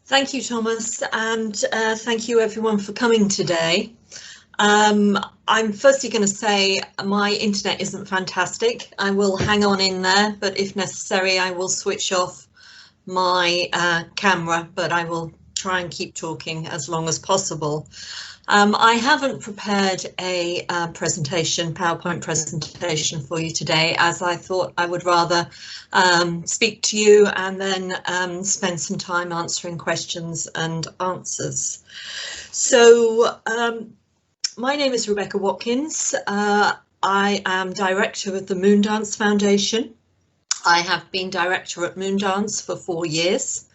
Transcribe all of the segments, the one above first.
Thank you, Thomas, and thank you everyone for coming today. I'm firstly going to say my internet isn't fantastic. I will hang on in there, but if necessary, I will switch off my camera, but I will try and keep talking as long as possible. I haven't prepared a PowerPoint presentation for you today, as I thought I would rather speak to you and then spend some time answering questions and answers. So my name is Rebecca Watkins. I am director of the Moondance Foundation. I have been director at Moondance for 4 years.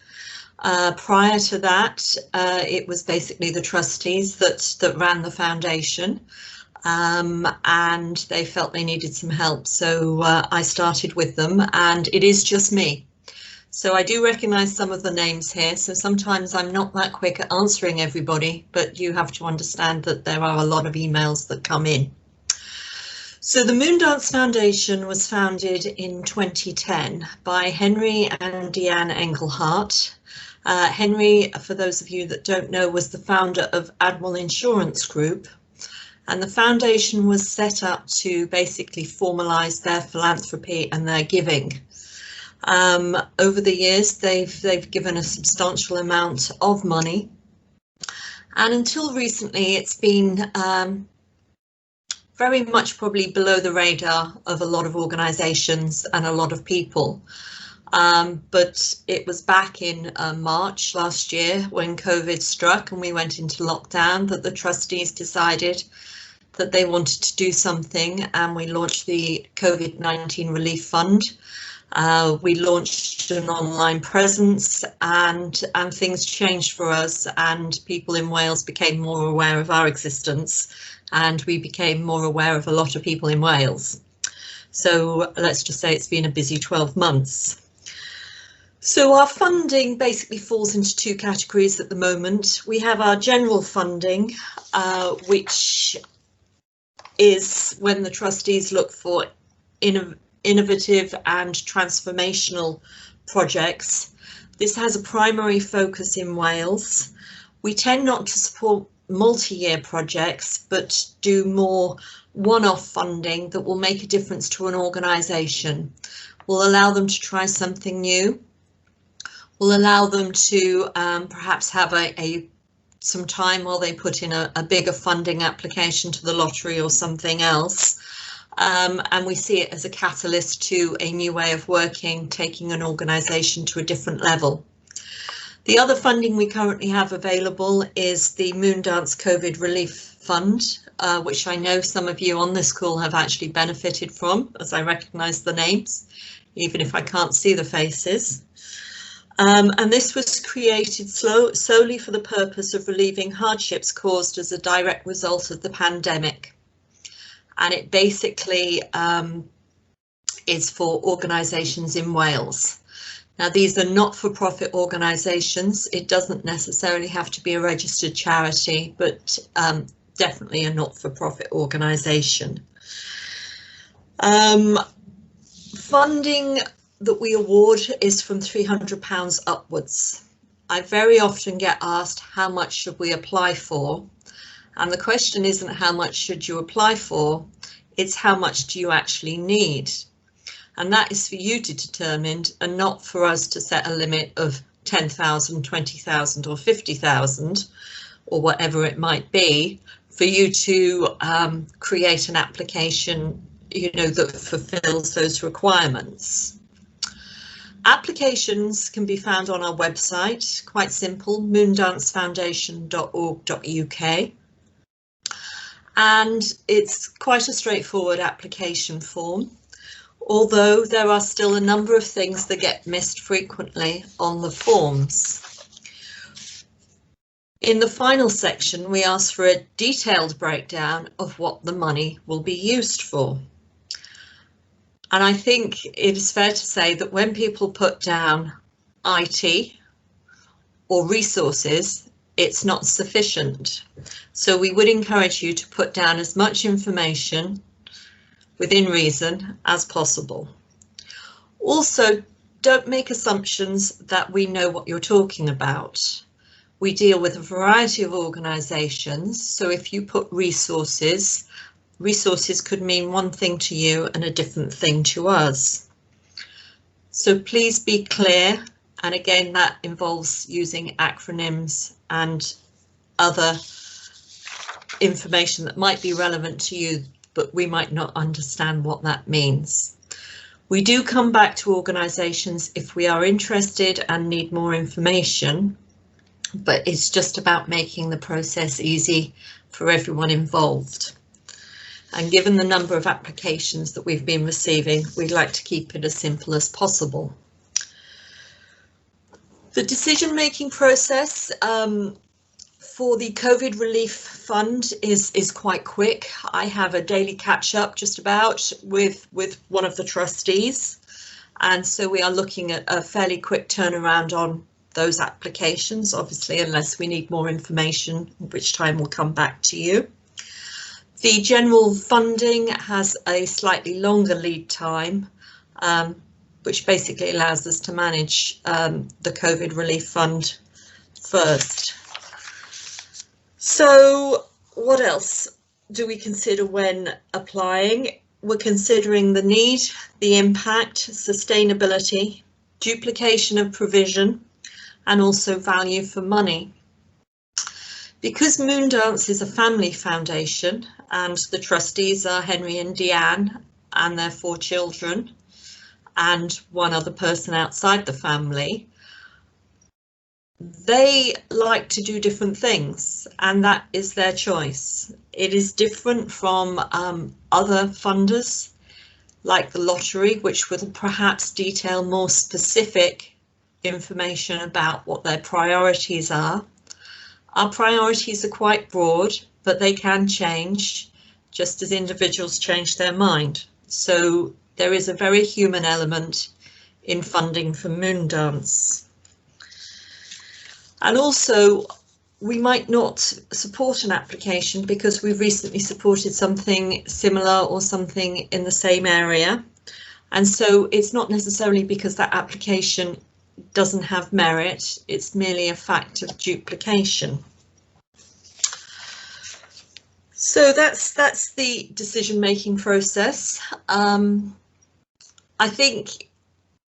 Prior to that, it was basically the trustees that ran the foundation, and they felt they needed some help, so I started with them, and it is just me. So I do recognise some of the names here, so sometimes I'm not that quick at answering everybody, but you have to understand that there are a lot of emails that come in. So the Moondance Foundation was founded in 2010 by Henry and Deanne Engelhardt. Henry, for those of you that don't know, was the founder of Admiral Insurance Group, and the foundation was set up to basically formalise their philanthropy and their giving. Over the years, they've given a substantial amount of money, and until recently, it's been very much probably below the radar of a lot of organisations and a lot of people. But it was back in March last year when COVID struck and we went into lockdown that the trustees decided that they wanted to do something, and we launched the COVID-19 Relief Fund. We launched an online presence, and things changed for us, and people in Wales became more aware of our existence, and we became more aware of a lot of people in Wales. So let's just say it's been a busy 12 months. So our funding basically falls into two categories at the moment. We have our general funding, which is when the trustees look for innovative and transformational projects. This has a primary focus in Wales. We tend not to support multi-year projects, but do more one-off funding that will make a difference to an organisation. Will allow them to try something new. Will allow them to perhaps have some time while they put in a bigger funding application to the lottery or something else. And we see it as a catalyst to a new way of working, taking an organisation to a different level. The other funding we currently have available is the Moondance COVID Relief Fund, which I know some of you on this call have actually benefited from, as I recognise the names, even if I can't see the faces. And this was created solely for the purpose of relieving hardships caused as a direct result of the pandemic. And it basically is for organisations in Wales. Now, these are not-for-profit organisations. It doesn't necessarily have to be a registered charity, but definitely a not-for-profit organisation. Funding that we award is from £300 upwards. I very often get asked, how much should we apply for? And the question isn't how much should you apply for, it's how much do you actually need? And that is for you to determine, and not for us to set a limit of 10,000, 20,000 or 50,000 or whatever it might be, for you to create an application, you know, that fulfills those requirements. Applications can be found on our website, quite simple, moondancefoundation.org.uk. And it's quite a straightforward application form, although there are still a number of things that get missed frequently on the forms. In the final section, we ask for a detailed breakdown of what the money will be used for. And I think it is fair to say that when people put down IT or resources, it's not sufficient. So we would encourage you to put down as much information within reason as possible. Also, don't make assumptions that we know what you're talking about. We deal with a variety of organisations, so if you put resources could mean one thing to you and a different thing to us. So please be clear, and again that involves using acronyms and other information that might be relevant to you, but we might not understand what that means. We do come back to organisations if we are interested and need more information, but it's just about making the process easy for everyone involved. And given the number of applications that we've been receiving, we'd like to keep it as simple as possible. The decision-making process for the COVID Relief Fund is quite quick. I have a daily catch-up just about with one of the trustees, and so we are looking at a fairly quick turnaround on those applications, obviously, unless we need more information, which time we'll come back to you. The general funding has a slightly longer lead time, which basically allows us to manage the COVID Relief Fund first. So what else do we consider when applying? We're considering the need, the impact, sustainability, duplication of provision, and also value for money. Because Moondance is a family foundation and the trustees are Henry and Deanne and their 4 children and one other person outside the family, they like to do different things, and that is their choice. It is different from other funders like the lottery, which will perhaps detail more specific information about what their priorities are. Our priorities are quite broad, but they can change just as individuals change their mind. So there is a very human element in funding for Moondance. And also, we might not support an application because we've recently supported something similar or something in the same area. And so it's not necessarily because that application doesn't have merit, it's merely a fact of duplication. So that's the decision-making process. I think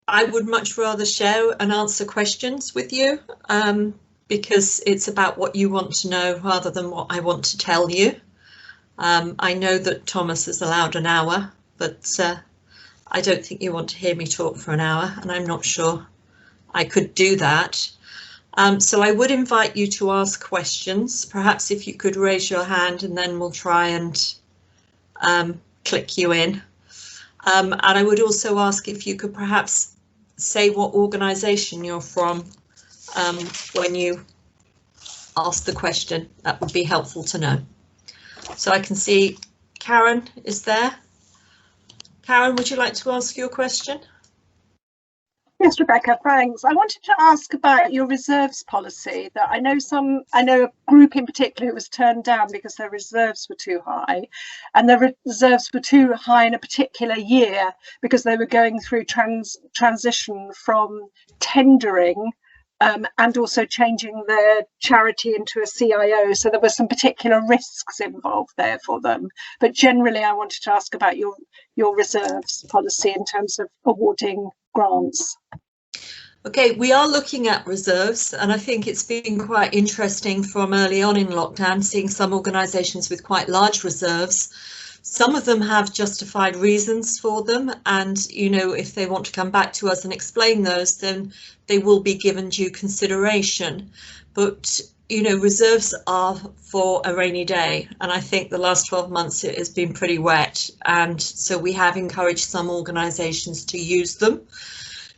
I would much rather share and answer questions with you because it's about what you want to know rather than what I want to tell you. I know that Thomas is allowed an hour, but I don't think you want to hear me talk for an hour, and I'm not sure I could do that. So I would invite you to ask questions. Perhaps if you could raise your hand and then we'll try and click you in. And I would also ask if you could perhaps say what organisation you're from when you ask the question. That would be helpful to know. So I can see Karen is there. Karen, would you like to ask your question? Yes, Rebecca, thanks. I wanted to ask about your reserves policy. That I know a group in particular who was turned down because their reserves were too high, and their reserves were too high in a particular year because they were going through transition from tendering and also changing their charity into a CIO. So there were some particular risks involved there for them. But generally, I wanted to ask about your reserves policy in terms of awarding grants. Okay, we are looking at reserves, and I think it's been quite interesting from early on in lockdown, seeing some organisations with quite large reserves. Some of them have justified reasons for them, and you know, if they want to come back to us and explain those, then they will be given due consideration. But you know, reserves are for a rainy day, and I think the last 12 months it has been pretty wet, and so we have encouraged some organisations to use them.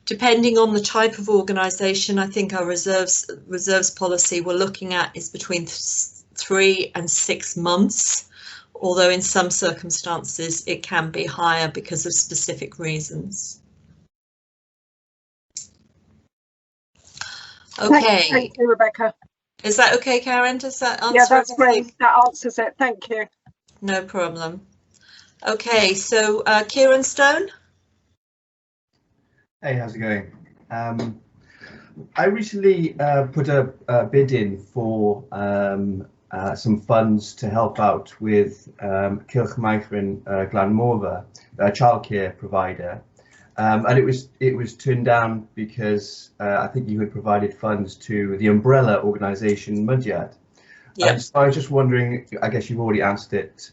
Depending on the type of organisation, I think our reserves policy we're looking at is between 3 and 6 months, although in some circumstances it can be higher because of specific reasons. Okay. Thank you, Rebecca. Is that okay, Karen? Does that answer? Yeah, that's everything? great. That answers it. Thank you. No problem. Okay, so Kieran Stone. Hey, how's it going? I recently put a bid in for some funds to help out with Cylchmaithrin Glanmorfa, a childcare provider, and it was turned down because I think you had provided funds to the umbrella organisation Mudiad. Yeah. And so I was just wondering, I guess you've already answered it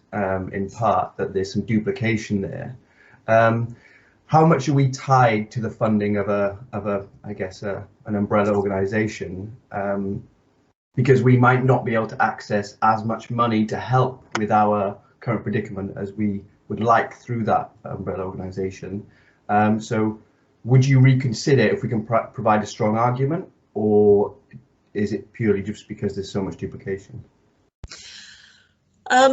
in part, that there's some duplication there. How much are we tied to the funding of I guess an umbrella organisation? Because we might not be able to access as much money to help with our current predicament as we would like through that umbrella organisation. So would you reconsider if we can provide a strong argument, or is it purely just because there's so much duplication?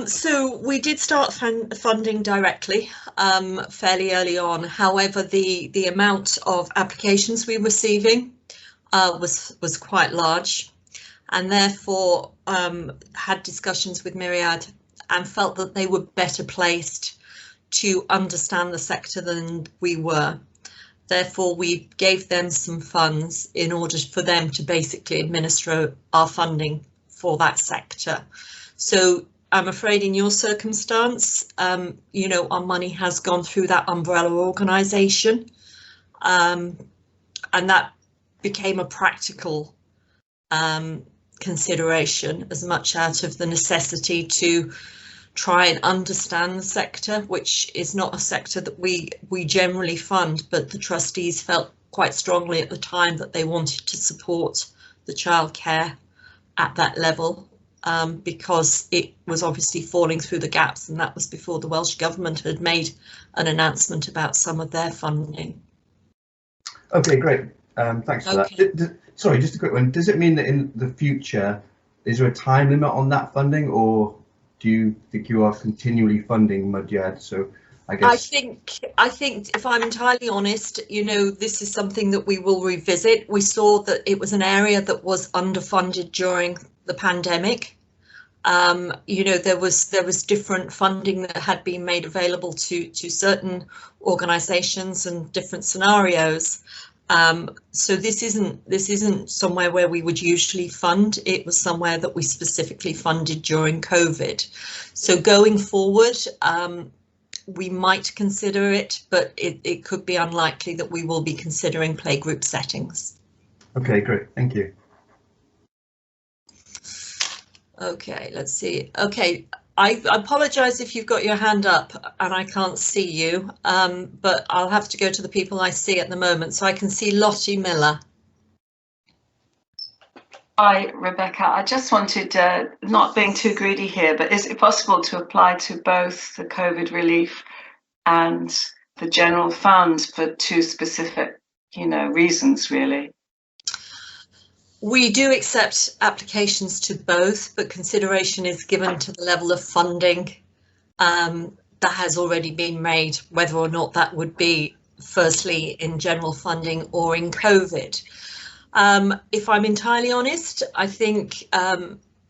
So we did start funding directly fairly early on. However, the amount of applications we were receiving was quite large, and therefore had discussions with Myriad and felt that they were better placed to understand the sector than we were. Therefore, we gave them some funds in order for them to basically administer our funding for that sector. So I'm afraid in your circumstance, you know, our money has gone through that umbrella organisation, and that became a practical consideration as much out of the necessity to try and understand the sector, which is not a sector that we generally fund, but the trustees felt quite strongly at the time that they wanted to support the childcare at that level. Because it was obviously falling through the gaps, and that was before the Welsh Government had made an announcement about some of their funding. Okay, great. Thanks for that. Sorry, just a quick one. Does it mean that in the future, is there a time limit on that funding, or do you think you are continually funding Mudiad? So I guess I think if I'm entirely honest, you know, this is something that we will revisit. We saw that it was an area that was underfunded during the pandemic. You know, there was different funding that had been made available to certain organisations and different scenarios. So this isn't somewhere where we would usually fund. It was somewhere that we specifically funded during COVID. So going forward, we might consider it, but it could be unlikely that we will be considering playgroup settings. Okay, great. Thank you. Okay, let's see. Okay, I apologise if you've got your hand up and I can't see you, but I'll have to go to the people I see at the moment. So I can see Lottie Miller. Hi, Rebecca. I just wanted, not being too greedy here, but is it possible to apply to both the COVID relief and the general funds for two specific, you know, reasons, really? We do accept applications to both, but consideration is given to the level of funding that has already been made, whether or not that would be firstly in general funding or in COVID. If I'm entirely honest, I think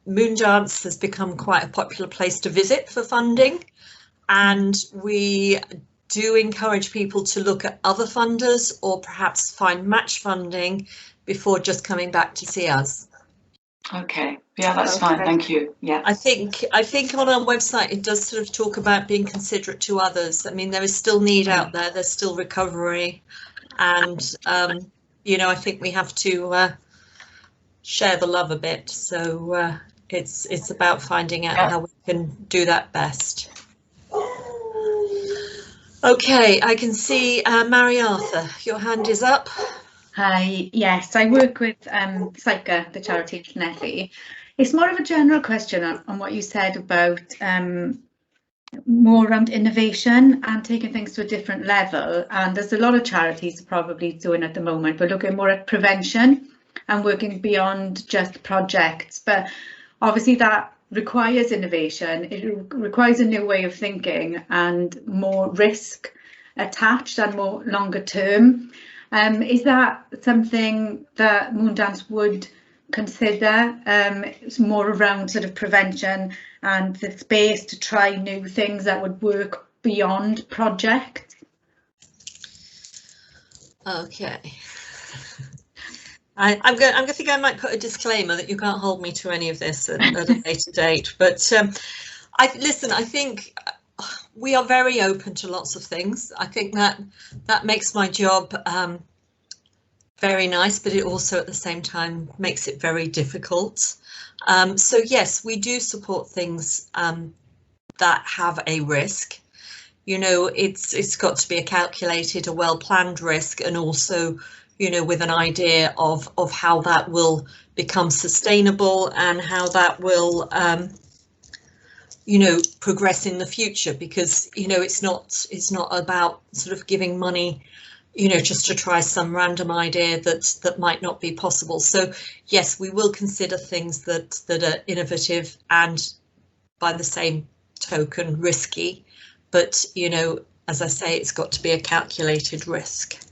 Moondance has become quite a popular place to visit for funding, and we do encourage people to look at other funders or perhaps find match funding before just coming back to see us. Okay, yeah, that's fine, thank you. Yeah, I think on our website it does sort of talk about being considerate to others. I mean, there is still need out there, there's still recovery, and you know, I think we have to share the love a bit. So it's about finding out how we can do that best. Okay, I can see Mary Arthur, your hand is up. Hi, yes, I work with SICA, the charity in Llanelli. It's more of a general question on what you said about more around innovation and taking things to a different level. And there's a lot of charities probably doing at the moment. We're looking more at prevention and working beyond just projects. But obviously that requires innovation. It requires a new way of thinking and more risk attached and more longer term. Is that something that Moondance would consider? It's more around sort of prevention and the space to try new things that would work beyond project? Okay. I'm going. I think I might put a disclaimer that you can't hold me to any of this at a later date. But I think we are very open to lots of things. I think that makes my job very nice, but it also at the same time makes it very difficult. So yes, we do support things that have a risk. You know, it's got to be a calculated, a well-planned risk, and also, you know, with an idea of how that will become sustainable and how that will, you know, progress in the future. Because, you know, it's not about sort of giving money, you know, just to try some random idea that might not be possible. So yes, we will consider things that are innovative and by the same token risky. But, you know, as I say, it's got to be a calculated risk.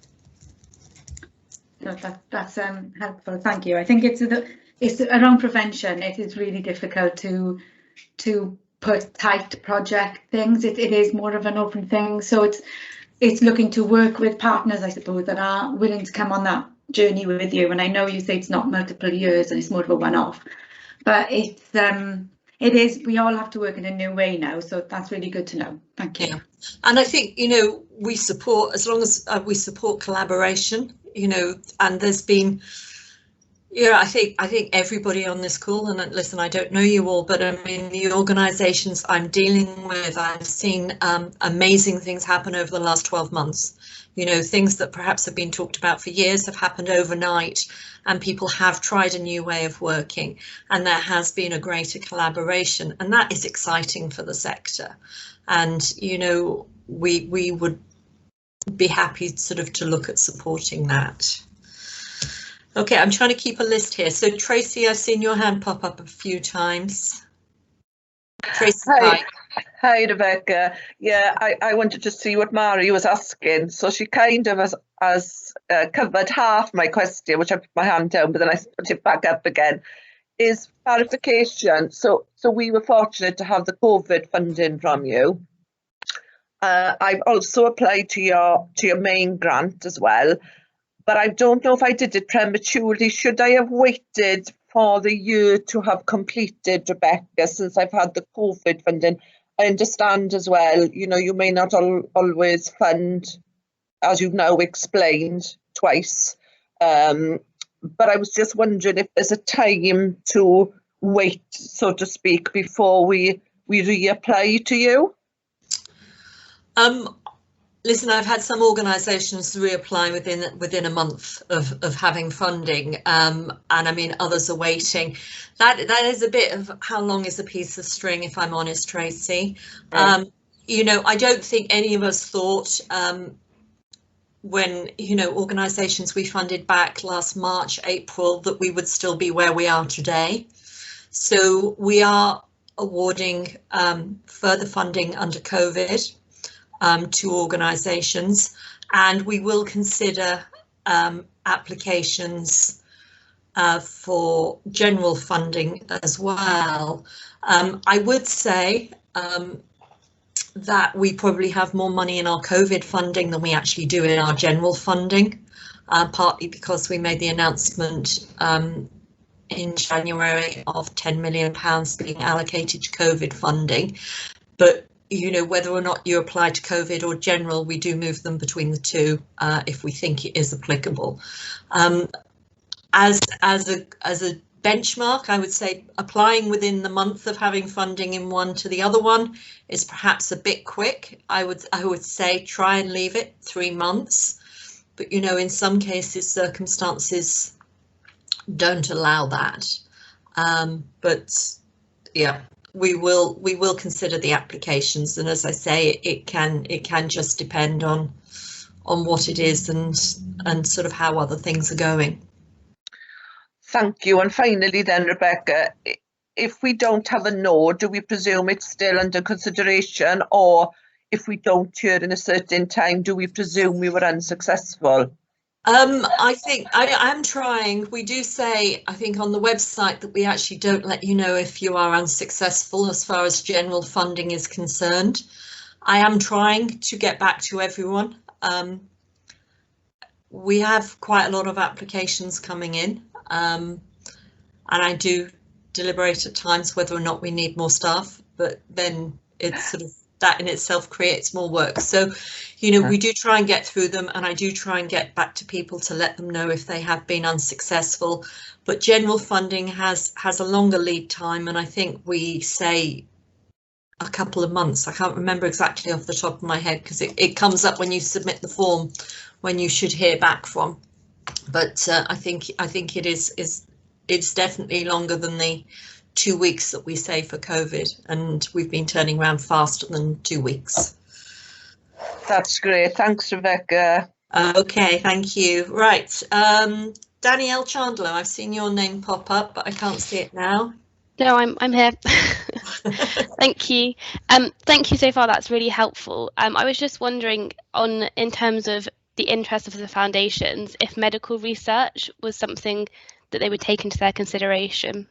So that's helpful. Thank you. I think it's around prevention. It is really difficult to put tight project things. It is more of an open thing. So it's looking to work with partners, I suppose, that are willing to come on that journey with you. And I know you say it's not multiple years and it's more of a one-off, but it is, we all have to work in a new way now, so that's really good to know. Thank you. Yeah. And I think, you know, we support, as long as we support collaboration, you know, and there's been, yeah, I think everybody on this call, and listen, I don't know you all, but I mean, the organisations I'm dealing with, I've seen amazing things happen over the last 12 months. You know, things that perhaps have been talked about for years have happened overnight, and people have tried a new way of working, and there has been a greater collaboration, and that is exciting for the sector. And, you know, we would be happy sort of to look at supporting that. Okay, I'm trying to keep a list here. So Tracy, I've seen your hand pop up a few times. Tracy, hi. Hi, Rebecca. Yeah, I wanted to see what Mari was asking. So she kind of has covered half my question, which I put my hand down, but then I put it back up again. Is clarification. So we were fortunate to have the COVID funding from you. I've also applied to your main grant as well, but I don't know if I did it prematurely. Should I have waited for the year to have completed, Rebecca, since I've had the COVID funding? I understand as well, you know, you may not always fund, as you've now explained twice, but I was just wondering if there's a time to wait, so to speak, before we reapply to you. Listen, I've had some organisations reapply within a month of having funding, and I mean others are waiting. That is a bit of how long is a piece of string, if I'm honest, Tracy. Right. You know, I don't think any of us thought when, you know, organisations we funded back last March, April, that we would still be where we are today. So we are awarding further funding under COVID. To organisations, and we will consider applications for general funding as well. I would say that we probably have more money in our COVID funding than we actually do in our general funding, partly because we made the announcement in January of £10 million being allocated to COVID funding, but you know, whether or not you apply to COVID or general, we do move them between the two if we think it is applicable. As a benchmark, I would say applying within the month of having funding in one to the other one is perhaps a bit quick. I would say try and leave it 3 months, but you know, in some cases circumstances don't allow that. But yeah. We will consider the applications, and as I say, it can just depend on what it is and sort of how other things are going. Thank you. And finally then, Rebecca, if we don't have a no, do we presume it's still under consideration, or if we don't hear in a certain time, do we presume we were unsuccessful? I think I am trying. We do say, I think on the website, that we actually don't let you know if you are unsuccessful as far as general funding is concerned. I am trying to get back to everyone. we have quite a lot of applications coming in, and I do deliberate at times whether or not we need more staff, but then it's sort of that in itself creates more work. So, you know, we do try and get through them, and I do try and get back to people to let them know if they have been unsuccessful. But general funding has a longer lead time, and I think we say a couple of months. I can't remember exactly off the top of my head because it comes up when you submit the form when you should hear back from. But I think it's definitely longer than the 2 weeks that we say for COVID, and we've been turning around faster than 2 weeks. That's great. Thanks, Rebecca. Okay, thank you. Right, Danielle Chandler, I've seen your name pop up, but I can't see it now. No, I'm here. Thank you. Thank you so far. That's really helpful. I was just wondering, in terms of the interest of the foundations, if medical research was something that they would take into their consideration.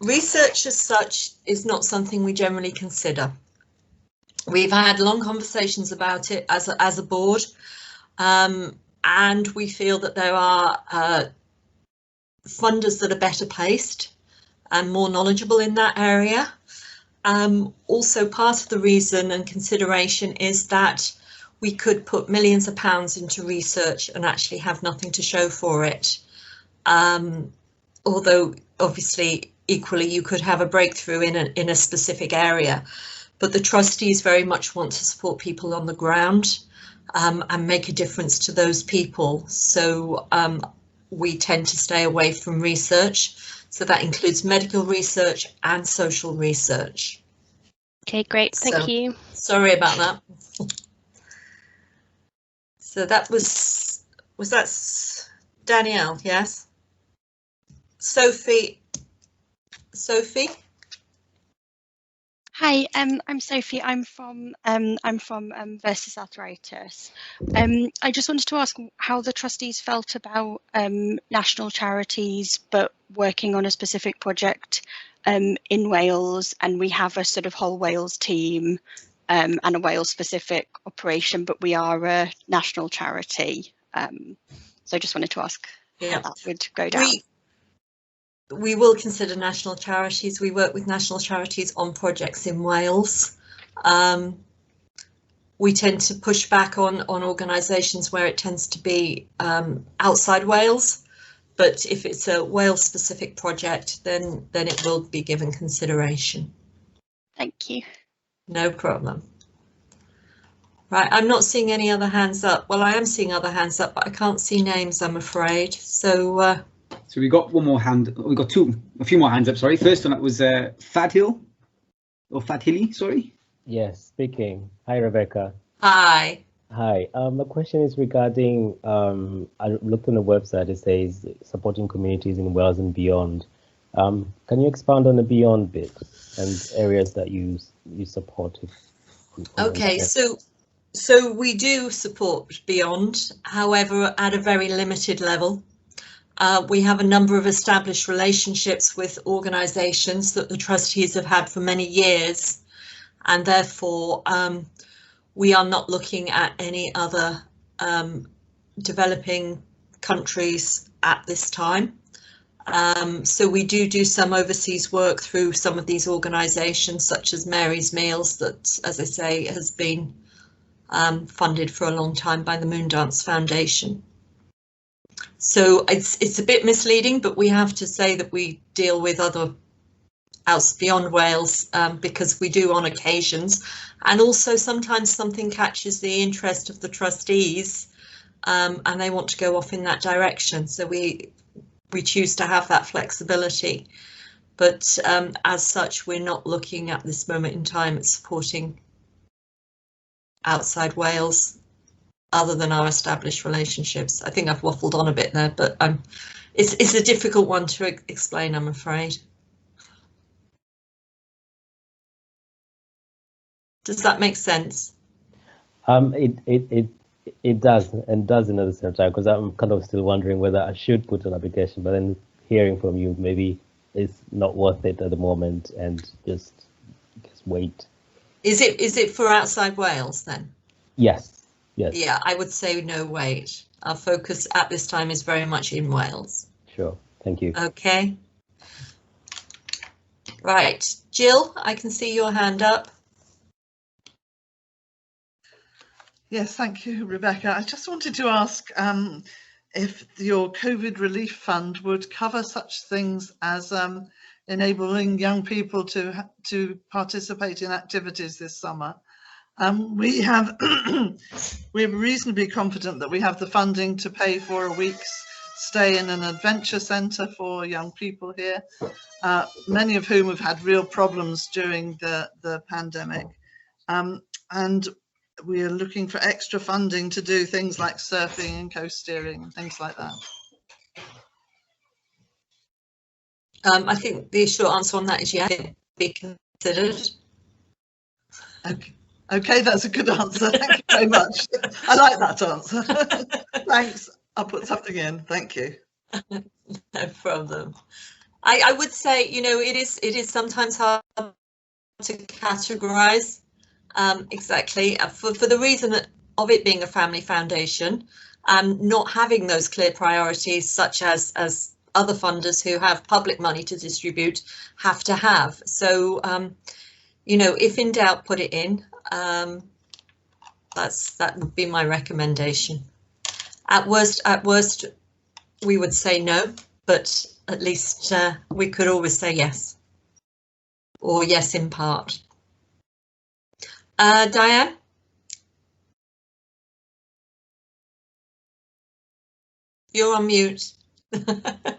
Research as such is not something we generally consider. We've had long conversations about it as a board, and we feel that there are funders that are better placed and more knowledgeable in that area. Also, part of the reason and consideration is that we could put millions of pounds into research and actually have nothing to show for it. Although obviously equally you could have a breakthrough in a specific area, but the trustees very much want to support people on the ground and make a difference to those people. So we tend to stay away from research. So that includes medical research and social research. Okay, great. Thank you. Sorry about that. So that was that Danielle? Yes. Sophie. Hi, I'm Sophie. I'm from Versus Arthritis. I just wanted to ask how the trustees felt about national charities, but working on a specific project in Wales, and we have a sort of whole Wales team and a Wales specific operation, but we are a national charity. So I just wanted to ask how that would go down. We will consider national charities. We work with national charities on projects in Wales. We tend to push back on organisations where it tends to be outside Wales, but if it's a Wales specific project, then it will be given consideration. Thank you. No problem. Right, I'm not seeing any other hands up. Well, I am seeing other hands up, but I can't see names, I'm afraid. So we got one more hand. We got a few more hands up. Sorry. First one that was Fadhili, sorry. Yes, speaking. Hi, Rebecca. Hi. Hi. My question is regarding. I looked on the website. It says supporting communities in Wales and beyond. Can you expand on the beyond bit and areas that you support? Okay, so we do support beyond, however, at a very limited level. We have a number of established relationships with organisations that the trustees have had for many years, and therefore we are not looking at any other developing countries at this time. So we do some overseas work through some of these organisations such as Mary's Meals that, as I say, has been funded for a long time by the Moondance Foundation. So it's a bit misleading, but we have to say that we deal with other outs beyond Wales because we do on occasions, and also sometimes something catches the interest of the trustees and they want to go off in that direction. So we choose to have that flexibility, but as such, we're not looking at this moment in time at supporting outside Wales, other than our established relationships. I think I've waffled on a bit there, but it's a difficult one to explain, I'm afraid. Does that make sense? It does, and does in the same time, because I'm kind of still wondering whether I should put an application, but then hearing from you, maybe it's not worth it at the moment, and just wait. Is it for outside Wales then? Yes. Yes. Yeah, I would say no, wait. Our focus at this time is very much in Wales. Sure. Thank you. Okay. Right, Jill, I can see your hand up. Yes, thank you, Rebecca. I just wanted to ask if your COVID Relief Fund would cover such things as enabling young people to participate in activities this summer. We're reasonably confident that we have the funding to pay for a week's stay in an adventure centre for young people here, many of whom have had real problems during the pandemic. And we are looking for extra funding to do things like surfing and coast-steering and things like that. I think the short answer on that is yes, it be considered. Okay, that's a good answer. Thank you very much. I like that answer. Thanks. I'll put something in. Thank you. No problem. I would say, you know, it is sometimes hard to categorize exactly for the reason of it being a family foundation and not having those clear priorities such as other funders who have public money to distribute have to have. So, you know, if in doubt, put it in. That would be my recommendation. At worst, we would say no, but at least we could always say yes, or yes in part. Diane? You're on mute. But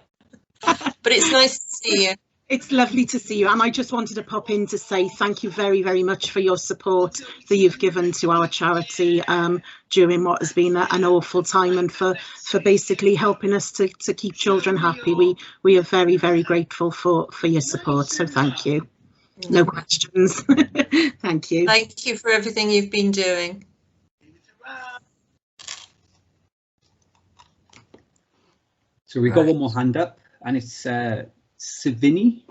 it's nice to see you. It's lovely to see you, and I just wanted to pop in to say thank you very, very much for your support that you've given to our charity during what has been an awful time, and for basically helping us to keep children happy. We are very, very grateful for your support, so thank you. No questions. Thank you. Thank you for everything you've been doing. So we've got one more hand up, and it's Savini.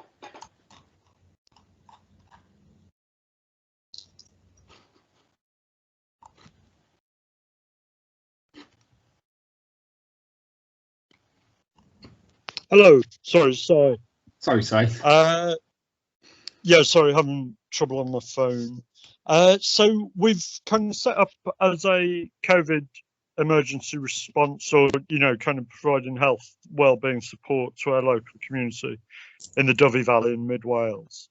Hello, sorry. Yeah, sorry, having trouble on my phone. So we've kind of set up as a COVID emergency response, or, you know, kind of providing health wellbeing support to our local community in the Dovey Valley in mid Wales.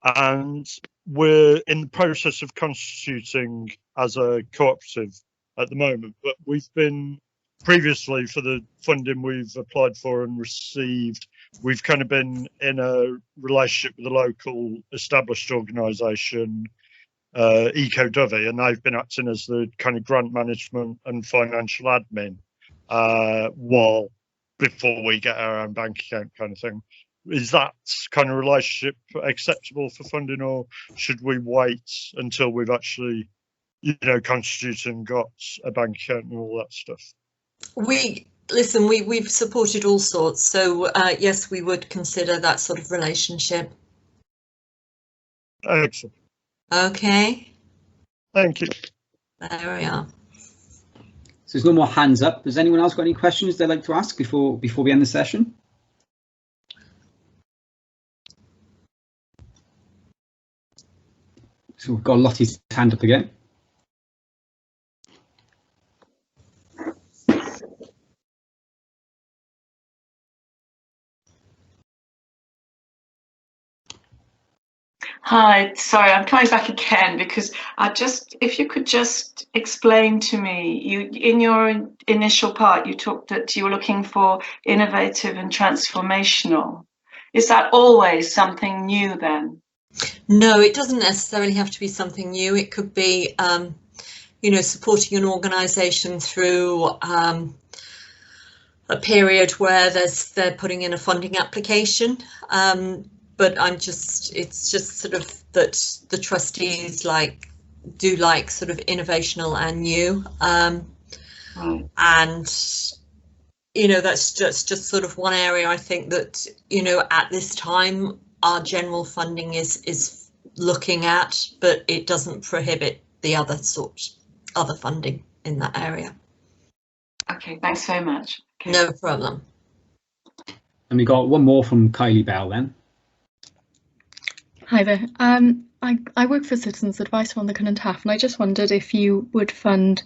And we're in the process of constituting as a cooperative at the moment, but we've been previously, for the funding we've applied for and received, we've kind of been in a relationship with a local established organisation, Eco Dovey, and they've been acting as the kind of grant management and financial admin while before we get our own bank account kind of thing. Is that kind of relationship acceptable for funding, or should we wait until we've actually, you know, constituted and got a bank account and all that stuff? We've supported all sorts, so yes, we would consider that sort of relationship. Excellent. Okay. Thank you. There we are. So there's no more hands up. Has anyone else got any questions they'd like to ask before we end the session? So we've got Lottie's hand up again. Hi, sorry, I'm coming back again because if you could just explain to me, in your initial part, you talked that you were looking for innovative and transformational. Is that always something new then? No, it doesn't necessarily have to be something new. It could be, you know, supporting an organisation through a period where they're putting in a funding application. But it's just sort of that the trustees do like sort of innovational and new, and you know, that's just sort of one area I think that, you know, at this time our general funding is looking at, but it doesn't prohibit the other funding. in that area. Okay, thanks very much. Okay. No problem. And we got one more from Kylie Bell then. Hi there. I work for Citizens Advice on the Current Half, and I just wondered if you would fund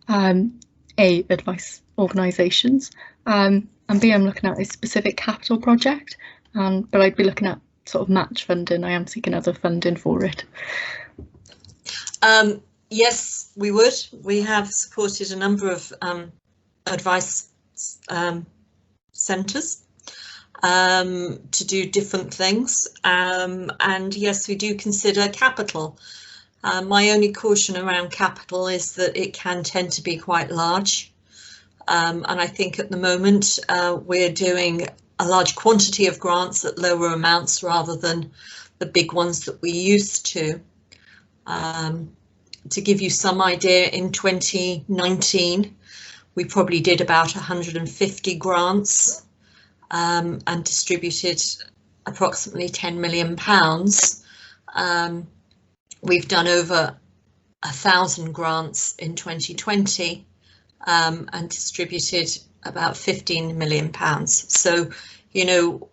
A, advice organisations, and B, I'm looking at a specific capital project, but I'd be looking at sort of match funding. I am seeking other funding for it. Yes, we would. We have supported a number of advice centres to do different things, and yes, we do consider capital. My only caution around capital is that it can tend to be quite large, and I think at the moment we're doing a large quantity of grants at lower amounts rather than the big ones that we used to. To give you some idea, in 2019 we probably did about 150 grants and distributed approximately £10 million. We've done over 1,000 grants in 2020 and distributed about £15 million. So, you know,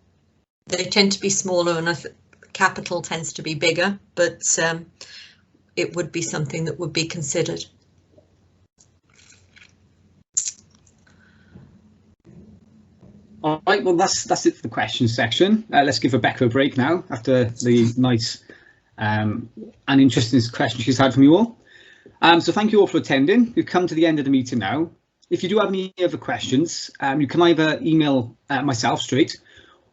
they tend to be smaller and capital tends to be bigger, but it would be something that would be considered. All right, well, that's it for the questions section. Let's give Rebecca a break now after the nice and interesting question she's had from you all. So thank you all for attending. We've come to the end of the meeting now. If you do have any other questions, you can either email myself straight,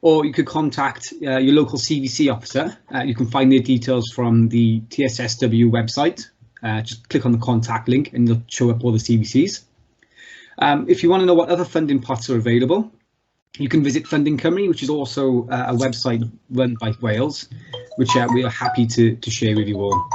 or you could contact your local CVC officer. You can find their details from the TSSW website. Just click on the contact link and it'll show up all the CVCs. If you want to know what other funding pots are available, you can visit Funding Cymru, which is also a website run by Wales, which we are happy to share with you all.